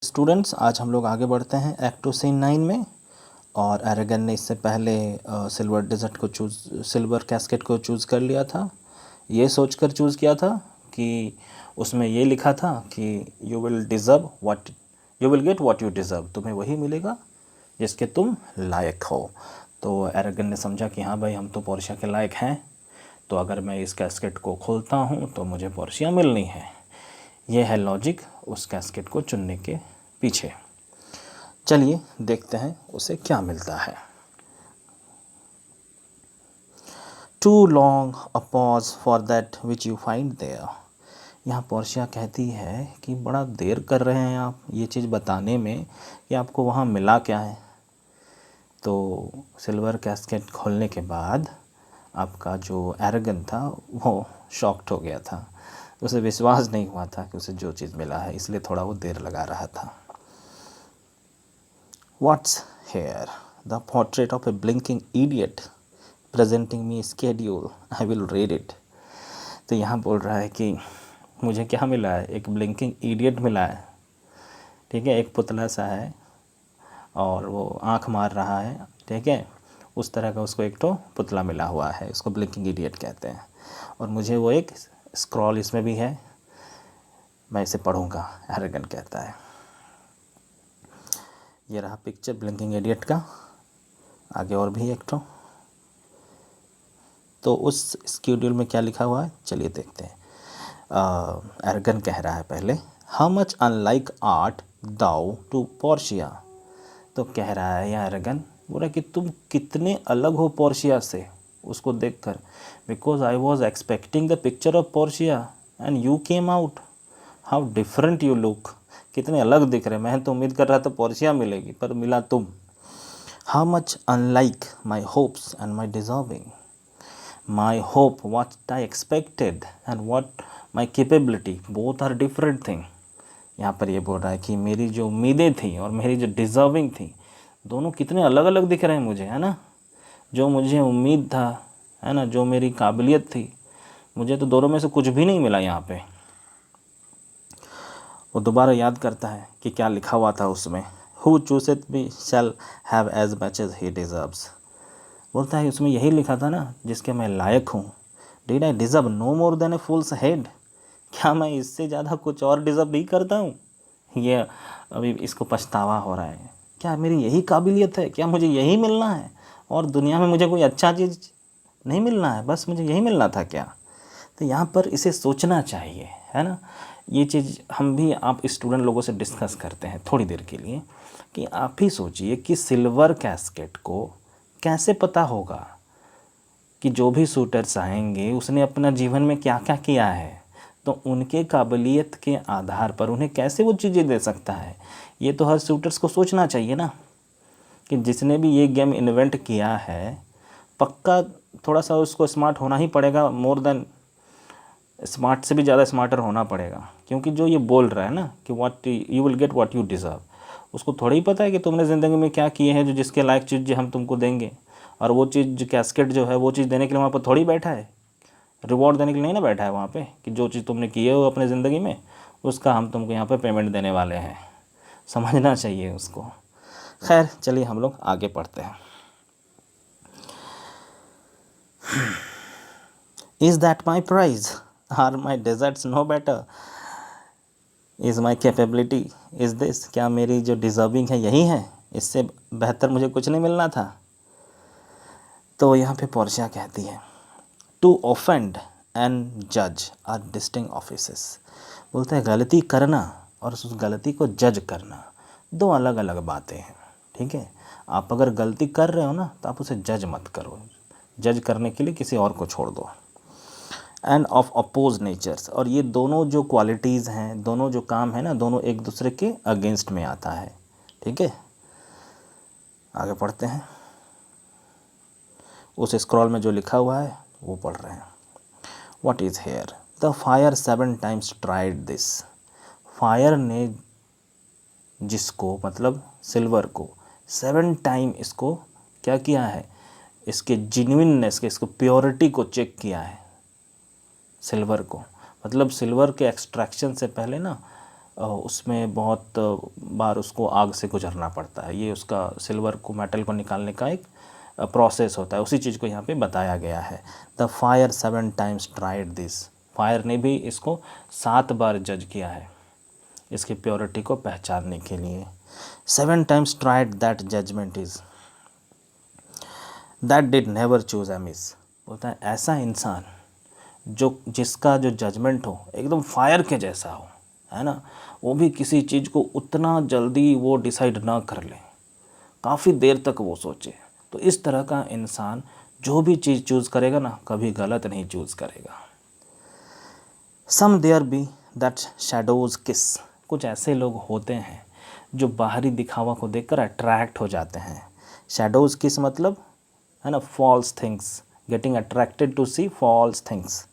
Students, आज हम लोग आगे बढ़ते हैं एक्ट टू सीन 9 में। और एरेगन ने इससे पहले सिल्वर कैस्केट को चूज़ कर लिया था। ये सोचकर चूज़ किया था कि उसमें ये लिखा था कि you will get what you deserve, तुम्हें वही मिलेगा जिसके तुम लायक हो। तो एरेगन ने समझा कि हाँ भाई, हम तो पोर्शिया के लायक हैं, तो अगर मैं इस कैस्केट को खोलता हूँ तो मुझे पोर्शिया मिलनी है। ये है लॉजिक उस कैस्केट को चुनने के पीछे। चलिए देखते हैं उसे क्या मिलता है। Too long a pause for that which you find there. यहाँ पोर्शिया कहती है कि बड़ा देर कर रहे हैं आप ये चीज़ बताने में कि आपको वहाँ मिला क्या है। तो सिल्वर कैस्केट खोलने के बाद आपका जो एरेगन था वो शॉक्ड हो गया था। उसे विश्वास नहीं हुआ था कि उसे जो चीज़ मिला है, इसलिए थोड़ा वो देर लगा रहा था। What's here? The portrait of a blinking idiot presenting me schedule. I will read it. तो यहाँ बोल रहा है कि मुझे क्या मिला है, एक ब्लिंकिंग इडियट मिला है। ठीक है, एक पुतला सा है और वो आंख मार रहा है। ठीक है, उस तरह का उसको एक तो पुतला मिला हुआ है, उसको ब्लिंकिंग इडियट कहते हैं। और मुझे वो एक स्क्रॉल इसमें भी है, मैं इसे पढ़ूँगा, एरेगन कहता है। ये रहा पिक्चर ब्लिंकिंग इडियट का, आगे और भी एक तो उस स्केड्यूल में क्या लिखा हुआ है, चलिए देखते हैं। एरेगन कह रहा है पहले, how much unlike art thou to Portia. तो कह रहा है या एरेगन, बोला कि तुम कितने अलग हो पोर्शिया से उसको देखकर। Because I was expecting the picture of Portia and you came out, how different you look. कितने अलग दिख रहे, मैं तो उम्मीद कर रहा था पोर्शिया मिलेगी, पर मिला तुम। How much unlike my hopes and my deserving. My hope, what I expected and what my capability, both are different thing. यहाँ पर ये बोल रहा है कि मेरी जो उम्मीदें थी और मेरी जो डिज़र्विंग थी, दोनों कितने अलग अलग दिख रहे हैं मुझे, है ना। जो मुझे उम्मीद था, है ना, जो मेरी काबिलियत थी, मुझे तो दोनों में से कुछ भी नहीं मिला। यहाँ पे वो दोबारा याद करता है कि क्या लिखा हुआ था उसमें, Who chooseth me shall have as much as he deserves. बोलता है उसमें यही लिखा था ना, जिसके मैं लायक हूँ। Did I deserve no more than a fool's head. क्या मैं इससे ज़्यादा कुछ और डिज़र्व नहीं करता हूँ। ये अभी इसको पछतावा हो रहा है, क्या मेरी यही काबिलियत है, क्या मुझे यही मिलना है और दुनिया में मुझे कोई अच्छा चीज़ नहीं मिलना है, बस मुझे यही मिलना था क्या। तो यहाँ पर इसे सोचना चाहिए, है ना। ये चीज़ हम भी आप स्टूडेंट लोगों से डिस्कस करते हैं थोड़ी देर के लिए, कि आप ही सोचिए कि सिल्वर कैस्केट को कैसे पता होगा कि जो भी शूटर्स आएंगे उसने अपना जीवन में क्या क्या किया है, तो उनके काबिलियत के आधार पर उन्हें कैसे वो चीज़ें दे सकता है। ये तो हर शूटर्स को सोचना चाहिए ना, कि जिसने भी ये गेम इन्वेंट किया है पक्का थोड़ा सा उसको स्मार्ट होना ही पड़ेगा, मोर देन स्मार्ट से भी ज़्यादा स्मार्टर होना पड़ेगा। क्योंकि जो ये बोल रहा है ना कि what you will get what you deserve, उसको थोड़ा ही पता है कि तुमने ज़िंदगी में क्या किए हैं जो जिसके लायक चीज़ जो हम तुमको देंगे। और वो चीज़ जो कैस्केट जो है वो चीज़ देने के लिए वहाँ पर थोड़ी बैठा है, रिवॉर्ड देने के लिए नहीं ना बैठा है वहाँ पे, कि जो चीज़ तुमने की है वो अपने ज़िंदगी में उसका हम तुमको यहाँ पे पेमेंट देने वाले हैं। समझना चाहिए उसको। खैर चलिए हम लोग आगे पढ़ते हैं। Is that my prize, are my deserts no better, is my capability is this, क्या मेरी जो डिज़र्विंग है यही है, इससे बेहतर मुझे कुछ नहीं मिलना था। तो यहाँ पे पोर्शिया कहती है, टू ऑफेंड एंड जज आर डिस्टिंक्ट ऑफिसेस। बोलते हैं गलती करना और उस गलती को जज करना दो अलग अलग बातें हैं। ठीक है, आप अगर गलती कर रहे हो ना तो आप उसे जज मत करो, जज करने के लिए किसी और को छोड़ दो। एंड ऑफ अपोज नेचर्स, और ये दोनों जो क्वालिटीज़ हैं, दोनों जो काम है ना, दोनों एक दूसरे के अगेंस्ट में आता है। ठीक है, आगे पढ़ते हैं। उस स्क्रॉल में जो लिखा हुआ है वो पढ़ रहे हैं। What is here, the fire 7 times tried this. Fire ने जिसको, मतलब सिल्वर को 7 टाइम इसको क्या किया है, इसके जेन्युइननेस के, इसको प्योरिटी को चेक किया है सिल्वर को। मतलब सिल्वर के एक्सट्रैक्शन से पहले ना उसमें बहुत बार उसको आग से गुजरना पड़ता है। ये उसका सिल्वर को, मेटल को निकालने का एक प्रोसेस होता है। उसी चीज़ को यहाँ पे बताया गया है। The fire 7 times tried this, fire ने भी इसको 7 बार जज किया है इसकी प्योरिटी को पहचानने के लिए। 7 times tried that judgement is that did never choose amiss. बोलता है ऐसा इंसान जो जिसका जो जजमेंट हो एकदम फायर के जैसा हो, है ना, वो भी किसी चीज़ को उतना जल्दी वो डिसाइड ना कर ले, काफ़ी देर तक वो सोचे, तो इस तरह का इंसान जो भी चीज़ चूज़ करेगा ना, कभी गलत नहीं चूज़ करेगा। सम देयर बी दैट शैडोज़ किस, कुछ ऐसे लोग होते हैं जो बाहरी दिखावा को देखकर अट्रैक्ट हो जाते हैं। शैडोज़ किस मतलब है ना, false things, getting attracted to see false things,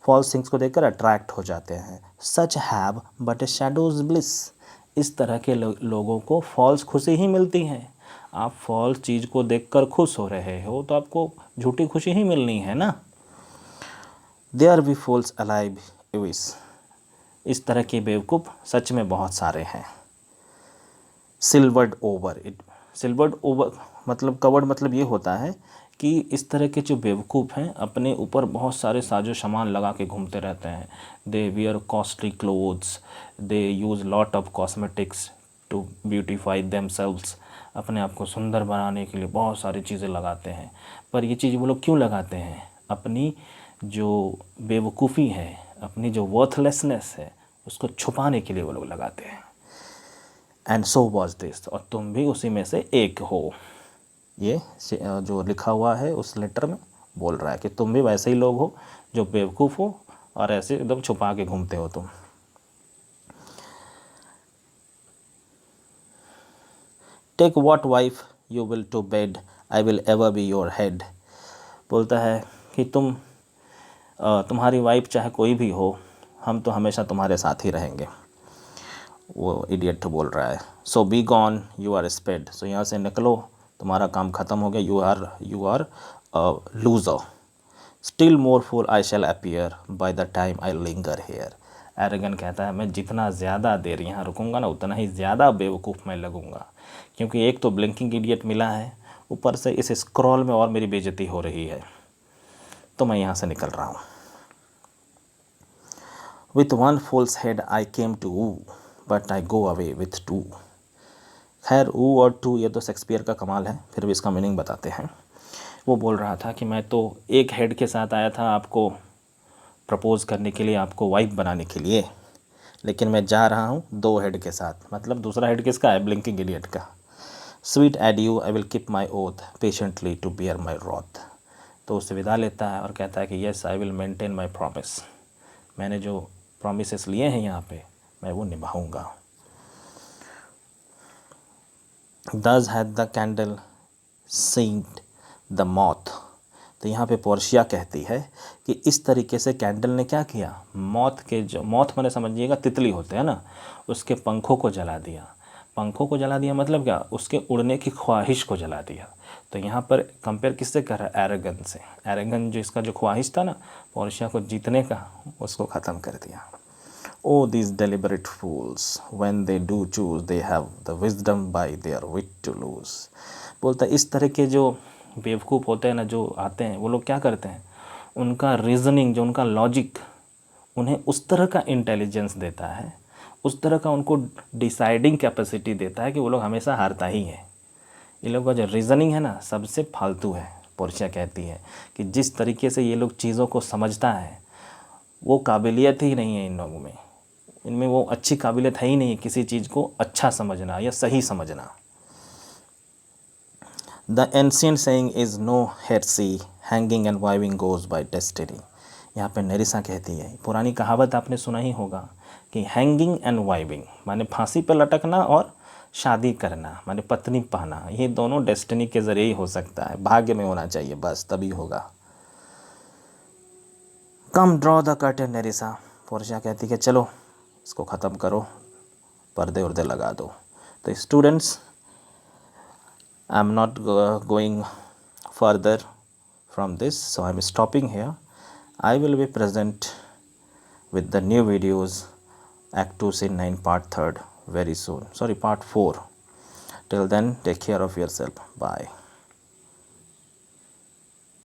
false things को देखकर अट्रैक्ट हो जाते हैं। Such have but a shadow's bliss, इस तरह के लोगों को फॉल्स खुशी ही मिलती है। आप फॉल्स चीज़ को देखकर खुश हो रहे हो तो आपको झूठी खुशी ही मिलनी है ना। देयर बी फॉल्स अलाइव इविस, इस तरह के बेवकूफ़ सच में बहुत सारे हैं। Silvered over it, silvered over मतलब कवर्ड मतलब ये होता है कि इस तरह के जो बेवकूफ़ हैं अपने ऊपर बहुत सारे साजो सामान लगा के घूमते रहते हैं। They wear costly clothes, they use lot of cosmetics to beautify themselves, अपने आप को सुंदर बनाने के लिए बहुत सारी चीज़ें लगाते हैं। पर ये चीज़ वो लोग क्यों लगाते हैं? अपनी जो बेवकूफ़ी है, अपनी जो वर्थलेसनेस है, उसको छुपाने के लिए वो लोग लगाते हैं। एंड सो वॉज दिस, और तुम भी उसी में से एक हो। ये जो लिखा हुआ है उस लेटर में बोल रहा है कि तुम भी वैसे ही लोग हो जो बेवकूफ़ हो और ऐसे एकदम छुपा के घूमते हो तुम। Take what wife you will to bed, I will ever be your head. बोलता है कि तुम्हारी वाइफ चाहे कोई भी हो, हम तो हमेशा तुम्हारे साथ ही रहेंगे। वो इडियट बोल रहा है। So be gone you are sped, so यहाँ से निकलो, तुम्हारा काम ख़त्म हो गया, you are loser. Still more fool I shall appear by the time I linger here. Arragon कहता है मैं जितना ज़्यादा देर यहाँ रुकूंगा ना, उतना ही ज़्यादा बेवकूफ़ मैं लगूंगा, क्योंकि एक तो ब्लिंकिंग इडियट मिला है, ऊपर से इस स्क्रॉल में और मेरी बेइज्जती हो रही है, तो मैं यहाँ से निकल रहा हूँ। With one fool's head I came to woo but I go away with two. खैर ऊ और टू ये तो शेक्सपियर का कमाल है, फिर भी इसका मीनिंग बताते हैं। वो बोल रहा था कि मैं तो एक हेड के साथ आया था आपको प्रपोज़ करने के लिए, आपको वाइफ बनाने के लिए, लेकिन मैं जा रहा हूँ 2 हेड के साथ। मतलब दूसरा हेड किसका है? ब्लिंकिंग इडियट का। Sweet adieu I will keep my oath patiently to bear my wroth. तो उससे विदा लेता है और कहता है कि yes I will maintain my promise, मैंने जो प्रॉमिसेस लिए हैं यहाँ पे मैं वो निभाऊंगा। Thus had the candle seen the moth। तो यहाँ पे पोर्शिया कहती है कि इस तरीके से कैंडल ने क्या किया, मौत के जो, मौत मैंने समझिएगा तितली होते हैं ना, उसके पंखों को जला दिया। पंखों को जला दिया मतलब क्या? उसके उड़ने की ख्वाहिश को जला दिया। तो यहाँ पर कंपेयर किससे कर रहा है? एरेगन से। एरेगन जो इसका जो ख्वाहिश था ना पोर्शिया को जीतने का, उसको ख़त्म कर दिया। Oh, these deliberate fools, when they do choose, they have the wisdom by their wit to lose। बोलता है इस तरह के जो बेवकूफ़ होते हैं ना, जो आते हैं, वो लोग क्या करते हैं, उनका रीज़निंग, जो उनका लॉजिक उन्हें उस तरह का इंटेलिजेंस देता है, उस तरह का उनको डिसाइडिंग कैपेसिटी देता है कि वो लोग हमेशा हारता ही है। ये लोग का जो रीज़निंग है ना सबसे फालतू है। पोर्शिया कहती है कि जिस तरीके से ये लोग चीज़ों को समझता है वो काबिलियत ही नहीं है इन लोगों में, इनमें वो अच्छी काबिलियत है ही नहीं किसी चीज़ को अच्छा समझना या सही समझना। The ancient saying is no heresy hanging and wiving goes by destiny. यहाँ पे नेरिसा कहती है, पुरानी कहावत आपने सुना ही होगा कि हैंगिंग एंड वाइविंग माने फांसी पर लटकना और शादी करना माने पत्नी पाना, ये दोनों डेस्टिनी के ज़रिए ही हो सकता है, भाग्य में होना चाहिए बस, तभी होगा। Come draw the curtain Nerissa. Portia कहती है चलो इसको ख़त्म करो, पर्दे उर्दे लगा दो। तो students, I am not going further from this, so I am stopping here. I will be present with the new videos Act 2 Scene 9 Part 3rd very soon. Sorry, Part 4. Till then, take care of yourself. Bye.